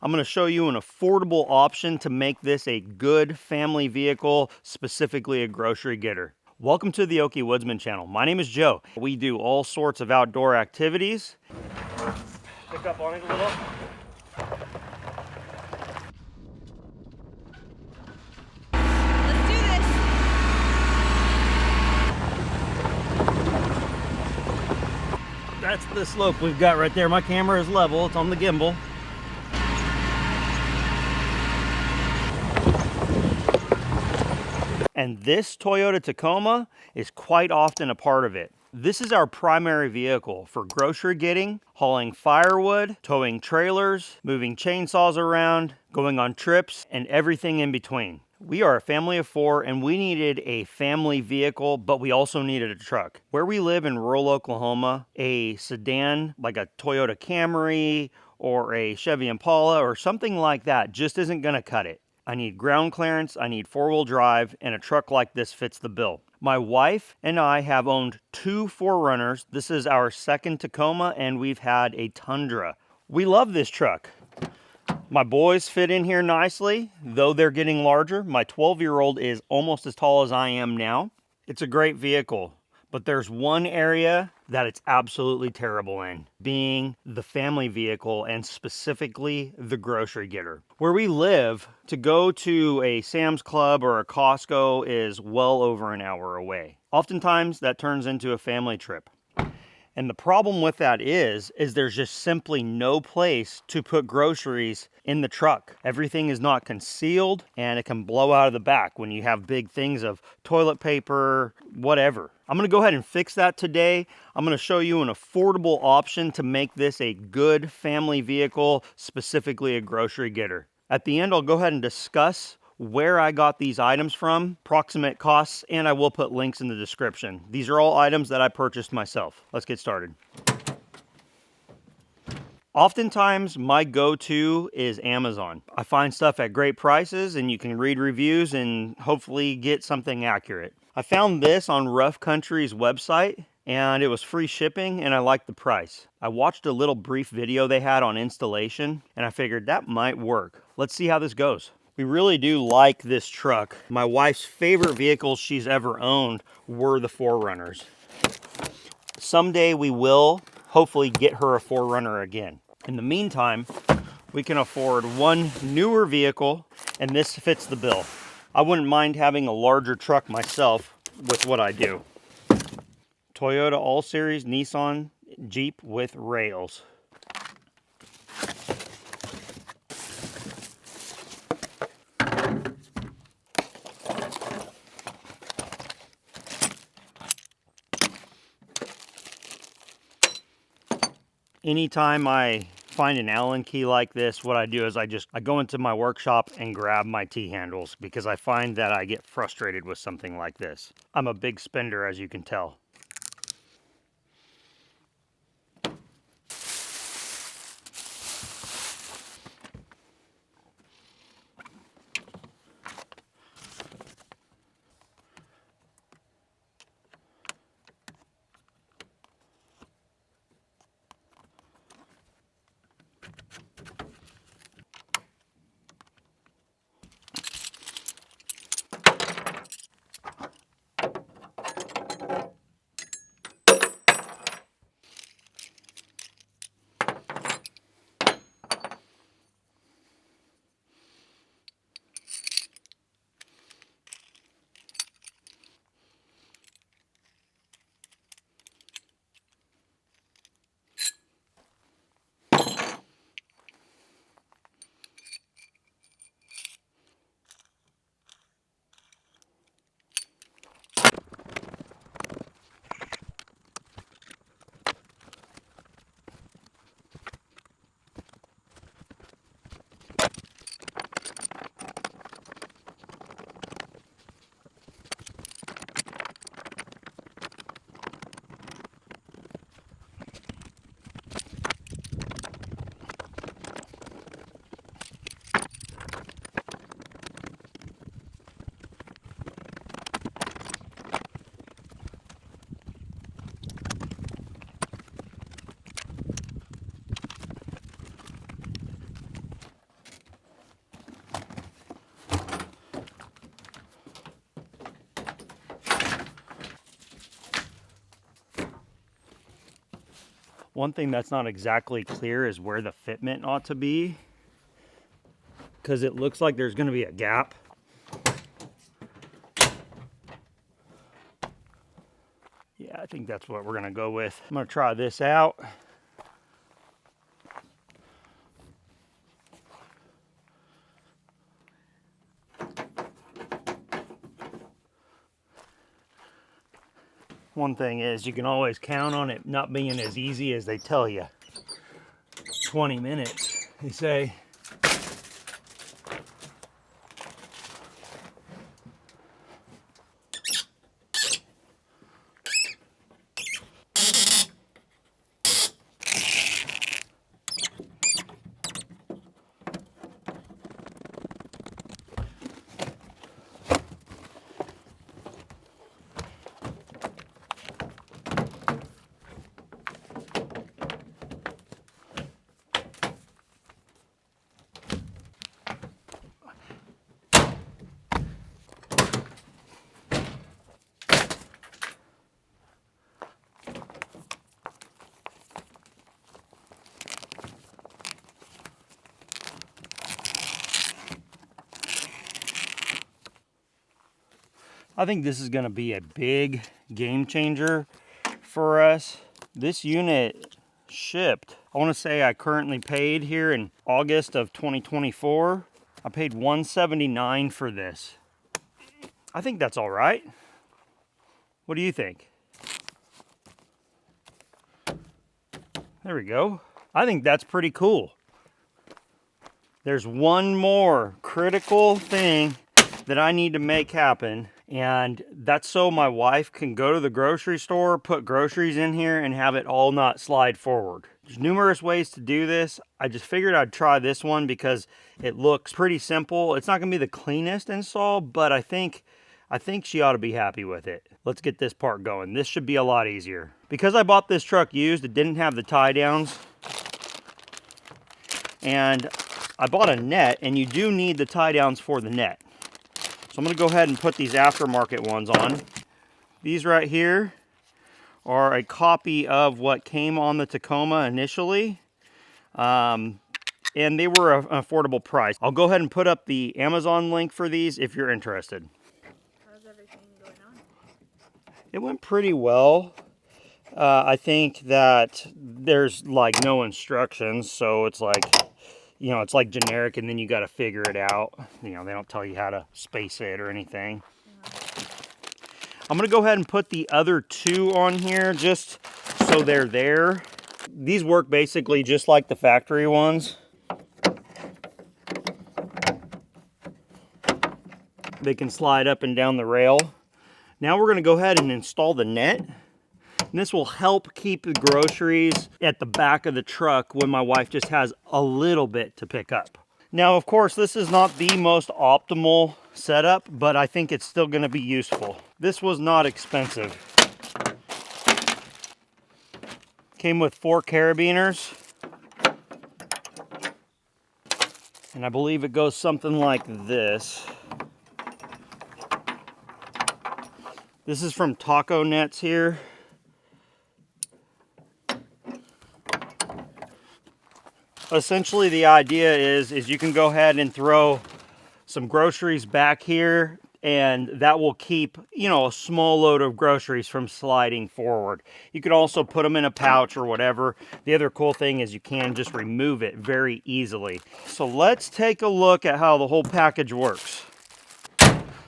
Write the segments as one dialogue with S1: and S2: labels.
S1: I'm going to show you an affordable option to make this a good family vehicle, specifically a grocery getter. Welcome to the Okie Woodsman channel. My name is Joe. We do all sorts of outdoor activities. Pick up on it a little.
S2: Let's do this.
S1: That's the slope we've got right there. My camera is level, it's on the gimbal. And this Toyota Tacoma is quite often a part of it. This is our primary vehicle for grocery getting, hauling firewood, towing trailers, moving chainsaws around, going on trips, and everything in between. We are a family of 4 and we needed a family vehicle, but we also needed a truck. Where we live in rural Oklahoma, a sedan like a Toyota Camry or a Chevy Impala or something like that just isn't gonna cut it. I need ground clearance, I need 4-wheel drive, and a truck like this fits the bill. My wife and I have owned 2 4Runners. This is our second Tacoma, and we've had a Tundra. We love this truck. My boys fit in here nicely, though they're getting larger. My 12-year-old is almost as tall as I am now. It's a great vehicle, but there's one area that it's absolutely terrible in, being the family vehicle and specifically the grocery getter. Where we live, to go to a Sam's Club or a Costco is well over an hour away. Oftentimes that turns into a family trip. And the problem with that is there's just simply no place to put groceries in the truck. Everything is not concealed and it can blow out of the back when you have big things of toilet paper, whatever. I'm gonna go ahead and fix that today. I'm gonna show you an affordable option to make this a good family vehicle, specifically a grocery getter. At the end, I'll go ahead and discuss where I got these items from, approximate costs, and I will put links in the description. These are all items that I purchased myself. Let's get started. Oftentimes, my go-to is Amazon. I find stuff at great prices and you can read reviews and hopefully get something accurate. I found this on Rough Country's website and it was free shipping and I liked the price. I watched a little brief video they had on installation and I figured that might work. Let's see how this goes. We really do like this truck. My wife's favorite vehicles she's ever owned were the 4Runners. Someday we will hopefully get her a 4Runner again. In the meantime, we can afford one newer vehicle and this fits the bill. I wouldn't mind having a larger truck myself with what I do. Toyota All-Series Nissan Jeep with rails. Anytime I find an Allen key like this, what I do is I go into my workshop and grab my T-handles because I find that I get frustrated with something like this. I'm a big spender, as you can tell. One thing that's not exactly clear is where the fitment ought to be, because it looks like there's going to be a gap. Yeah, I think that's what we're going to go with. I'm going to try this out. One thing is, you can always count on it not being as easy as they tell you. 20 minutes, they say. I think this is going to be a big game changer for us. This unit shipped, I want to say I currently paid here in August of 2024. I paid $179 for this. I think that's all right. What do you think? There we go. I think that's pretty cool. There's one more critical thing that I need to make happen, and that's so my wife can go to the grocery store, put groceries in here, and have it all not slide forward. There's numerous ways to do this. I just figured I'd try this one because it looks pretty simple. It's not gonna be the cleanest install, but I think she ought to be happy with it. Let's get this part going. This should be a lot easier. Because I bought this truck used, it didn't have the tie downs. And I bought a net, and you do need the tie downs for the net. So I'm gonna go ahead and put these aftermarket ones on. These right here are a copy of what came on the Tacoma initially. And they were an affordable price. I'll go ahead and put up the Amazon link for these if you're interested.
S2: How's everything going on?
S1: It went pretty well. I think that there's like no instructions, so it's like, you know, it's like generic, and then you got to figure it out. You know, they don't tell you how to space it or anything. I'm going to go ahead and put the other two on here just so they're there. These work basically just like the factory ones. They can slide up and down the rail. Now we're going to go ahead and install the net. And this will help keep the groceries at the back of the truck when my wife just has a little bit to pick up. Now, of course, this is not the most optimal setup, but I think it's still going to be useful. This was not expensive. Came with 4 carabiners. And I believe it goes something like this. This is from TacoNets here. Essentially, the idea is you can go ahead and throw some groceries back here, and that will keep, you know, a small load of groceries from sliding forward. You could also put them in a pouch or whatever. The other cool thing is you can just remove it very easily. So let's take a look at how the whole package works.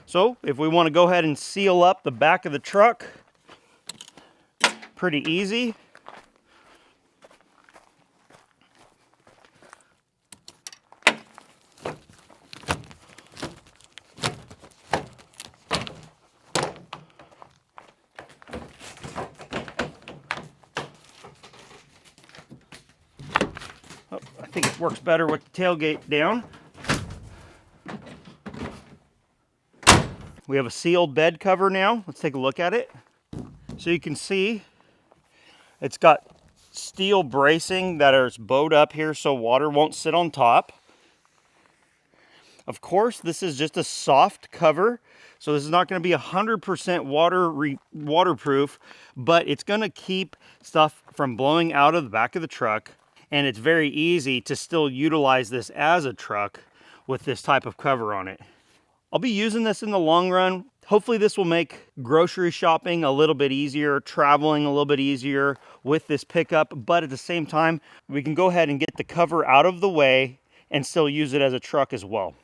S1: So if we want to go ahead and seal up the back of the truck, pretty easy. I think it works better with the tailgate down. We have a sealed bed cover now. Let's take a look at it. So you can see it's got steel bracing that is bowed up here so water won't sit on top. Of course, this is just a soft cover, so this is not going to be 100% waterproof, but it's going to keep stuff from blowing out of the back of the truck, and it's very easy to still utilize this as a truck with this type of cover on it. I'll be using this in the long run. Hopefully this will make grocery shopping a little bit easier, traveling a little bit easier with this pickup, but at the same time, we can go ahead and get the cover out of the way and still use it as a truck as well.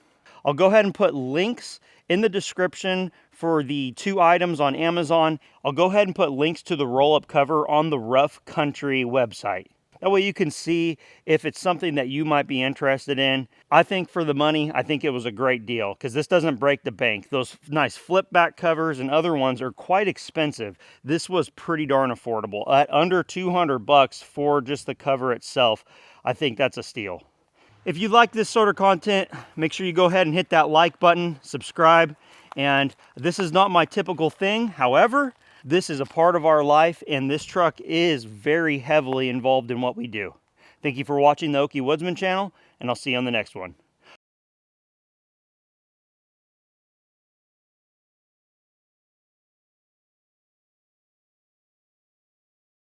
S1: I'll go ahead and put links in the description for the 2 items on Amazon. I'll go ahead and put links to the roll-up cover on the Rough Country website. That way you can see if it's something that you might be interested in. I think for the money, I think it was a great deal because this doesn't break the bank. Those nice flip back covers and other ones are quite expensive. This was pretty darn affordable. At under $200 for just the cover itself, I think that's a steal. If you like this sort of content, make sure you go ahead and hit that like button, subscribe. And this is not my typical thing. However, this is a part of our life, and this truck is very heavily involved in what we do. Thank you for watching the Okie Woodsman channel, and I'll see you on the next one.